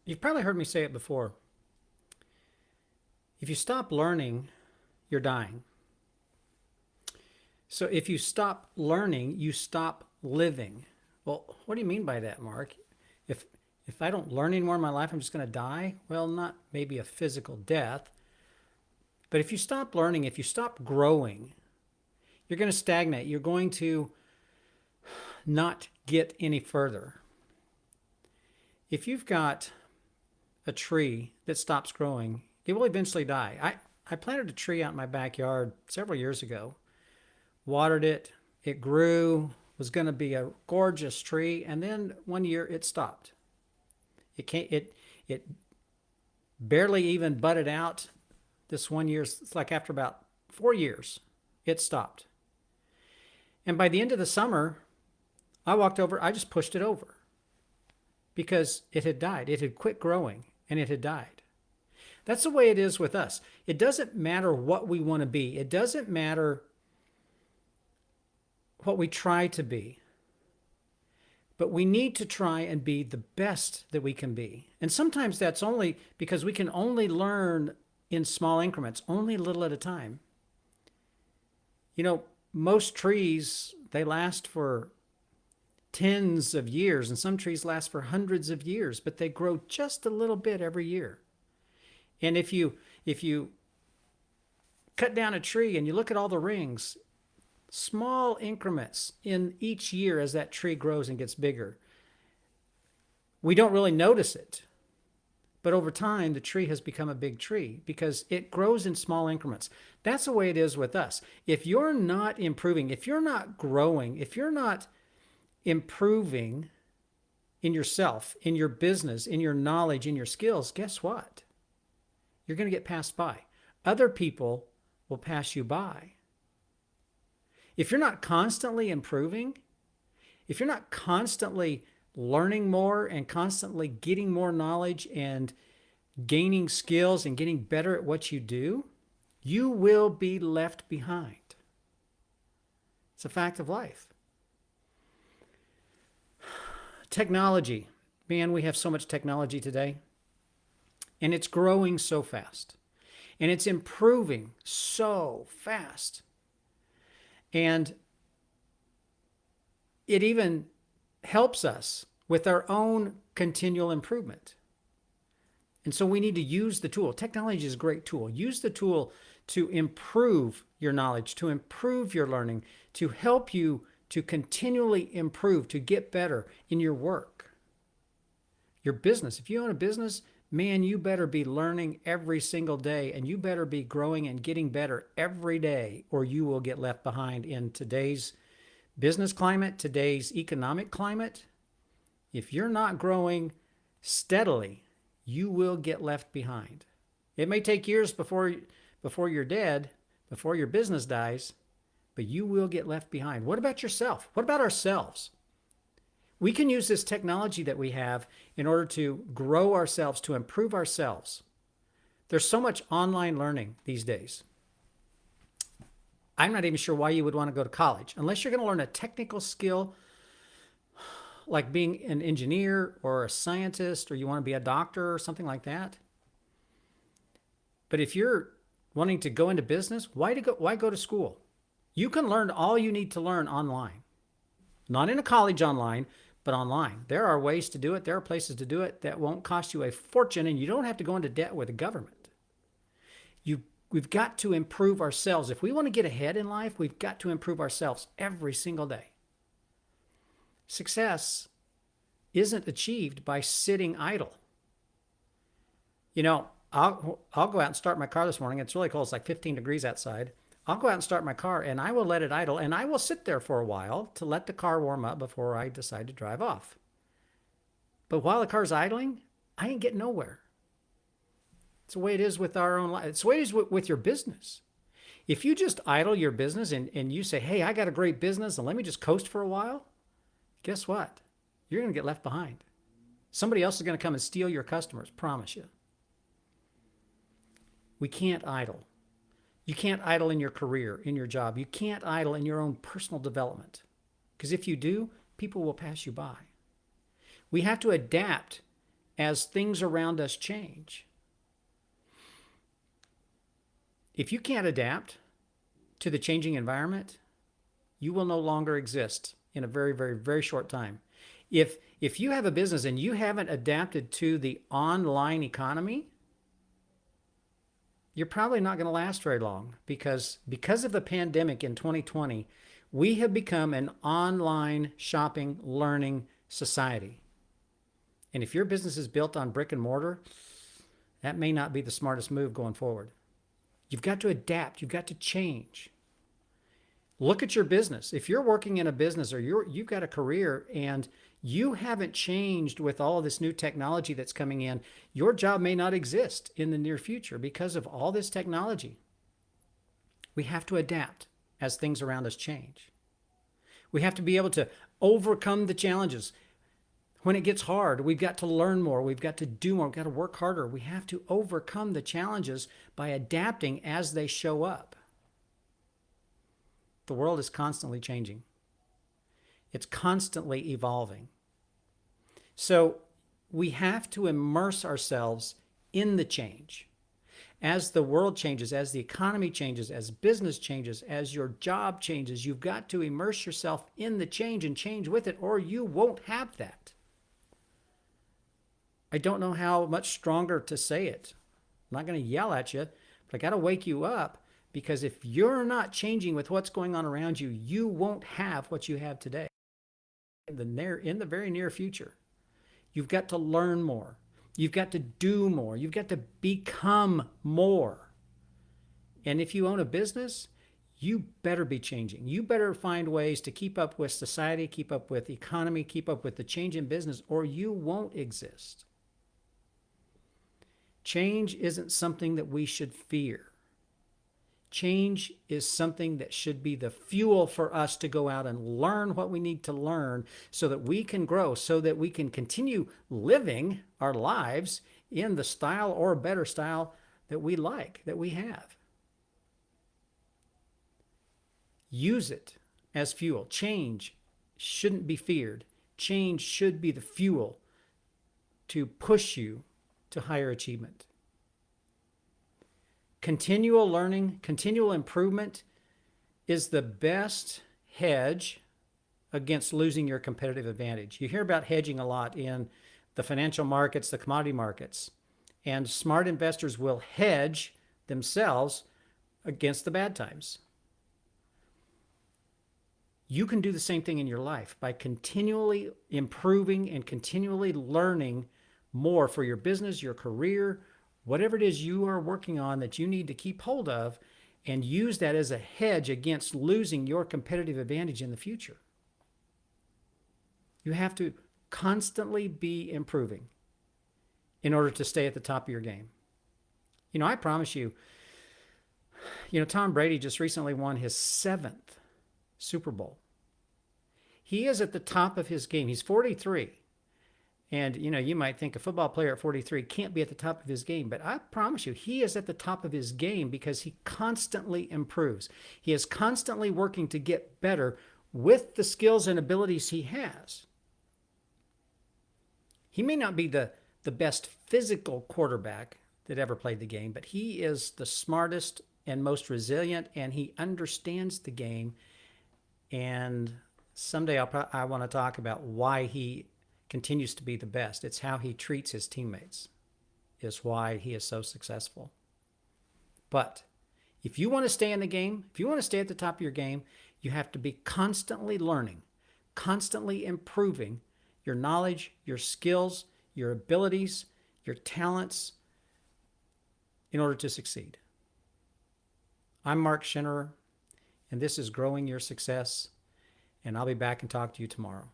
You've probably heard me say it before. If you stop learning, you're dying. So if you stop learning, you stop living. Well, what do you mean by that, Mark? If if I don't learn anymore in my life, I'm just going to die? Well, not maybe a physical death, but if you stop learning, if you stop growing, you're going to stagnate. You're going to not get any further. If you've got a tree that stops growing, it will eventually die. I planted a tree out in my backyard several years ago, watered it, it grew, was going to be a gorgeous tree, and then one year it stopped. It barely even budded out. This one year, it's like after about 4 years, it stopped. And by the end of the summer, I walked over, I just pushed it over because it had died. It had quit growing and it had died. That's the way it is with us. It doesn't matter what we want to be. It doesn't matter what we try to be. But we need to try and be the best that we can be. And sometimes that's only because we can only learn in small increments, only a little at a time. You know, most trees, they last for tens of years, and some trees last for hundreds of years, but they grow just a little bit every year. And if you cut down a tree and you look at all the rings, small increments in each year as that tree grows and gets bigger. We don't really notice it, but over time, the tree has become a big tree because it grows in small increments. That's the way it is with us. If you're not improving, if you're not growing, if you're not improving in yourself, in your business, in your knowledge, in your skills, guess what? You're going to get passed by. Other people will pass you by. If you're not constantly improving, if you're not constantly learning more and constantly getting more knowledge and gaining skills and getting better at what you do, you will be left behind. It's a fact of life. Technology. Man, we have so much technology today, and it's growing so fast, and it's improving so fast. And it even helps us with our own continual improvement. And so we need to use the tool. Technology is a great tool. Use the tool to improve your knowledge, to improve your learning, to help you to continually improve, to get better in your work, your business. If you own a business, man, you better be learning every single day, and you better be growing and getting better every day, or you will get left behind in today's business climate, today's economic climate. If you're not growing steadily, you will get left behind. It may take years before you're dead, before your business dies, but you will get left behind. What about yourself? What about ourselves? We can use this technology that we have in order to grow ourselves, to improve ourselves. There's so much online learning these days. I'm not even sure why you would want to go to college unless you're going to learn a technical skill like being an engineer or a scientist, or you want to be a doctor or something like that. But if you're wanting to go into business, why go to school? You can learn all you need to learn online. Not in a college online, but online. There are ways to do it. There are places to do it that won't cost you a fortune, and you don't have to go into debt with the government. We've got to improve ourselves. If we want to get ahead in life, we've got to improve ourselves every single day. Success isn't achieved by sitting idle. You know, I'll go out and start my car this morning. It's really cold. It's like 15 degrees outside. I'll go out and start my car, and I will let it idle, and I will sit there for a while to let the car warm up before I decide to drive off. But while the car's idling, I ain't getting nowhere. It's the way it is with our own life. It's the way it is with your business. If you just idle your business and you say, hey, I got a great business and let me just coast for a while, guess what? You're going to get left behind. Somebody else is going to come and steal your customers, promise you. We can't idle. You can't idle in your career, in your job. You can't idle in your own personal development. Because if you do, people will pass you by. We have to adapt as things around us change. If you can't adapt to the changing environment, you will no longer exist in a very, very, very short time. If you have a business and you haven't adapted to the online economy, you're probably not going to last very long because of the pandemic in 2020, we have become an online shopping, learning society. And if your business is built on brick and mortar, that may not be the smartest move going forward. You've got to adapt. You've got to change. Look at your business. If you're working in a business or you've got a career and you haven't changed with all of this new technology that's coming in, your job may not exist in the near future because of all this technology. We have to adapt as things around us change. We have to be able to overcome the challenges. When it gets hard, we've got to learn more. We've got to do more. We've got to work harder. We have to overcome the challenges by adapting as they show up. The world is constantly changing. It's constantly evolving. So we have to immerse ourselves in the change. As the world changes, as the economy changes, as business changes, as your job changes, you've got to immerse yourself in the change and change with it, or you won't have that. I don't know how much stronger to say it. I'm not going to yell at you, but I got to wake you up, because if you're not changing with what's going on around you, you won't have what you have today in the very near future. You've got to learn more. You've got to do more. You've got to become more. And if you own a business, you better be changing. You better find ways to keep up with society, keep up with the economy, keep up with the change in business, or you won't exist. Change isn't something that we should fear. Change is something that should be the fuel for us to go out and learn what we need to learn so that we can grow, so that we can continue living our lives in the style or better style that we like, that we have. Use it as fuel. Change shouldn't be feared. Change should be the fuel to push you to higher achievement. Continual learning, continual improvement is the best hedge against losing your competitive advantage. You hear about hedging a lot in the financial markets, the commodity markets, and smart investors will hedge themselves against the bad times. You can do the same thing in your life by continually improving and continually learning more for your business, your career, whatever it is you are working on that you need to keep hold of, and use that as a hedge against losing your competitive advantage in the future. You have to constantly be improving in order to stay at the top of your game. I promise you, Tom Brady just recently won his 7th Super Bowl. He is at the top of his game. He's 43. And, you might think a football player at 43 can't be at the top of his game, but I promise you, he is at the top of his game because he constantly improves. He is constantly working to get better with the skills and abilities he has. He may not be the best physical quarterback that ever played the game, but he is the smartest and most resilient, and he understands the game. And someday I want to talk about why he continues to be the best. It's how he treats his teammates is why he is so successful. But if you want to stay in the game, if you want to stay at the top of your game, you have to be constantly learning, constantly improving your knowledge, your skills, your abilities, your talents in order to succeed. I'm Mark Schinnerer, and this is Growing Your Success, and I'll be back and talk to you tomorrow.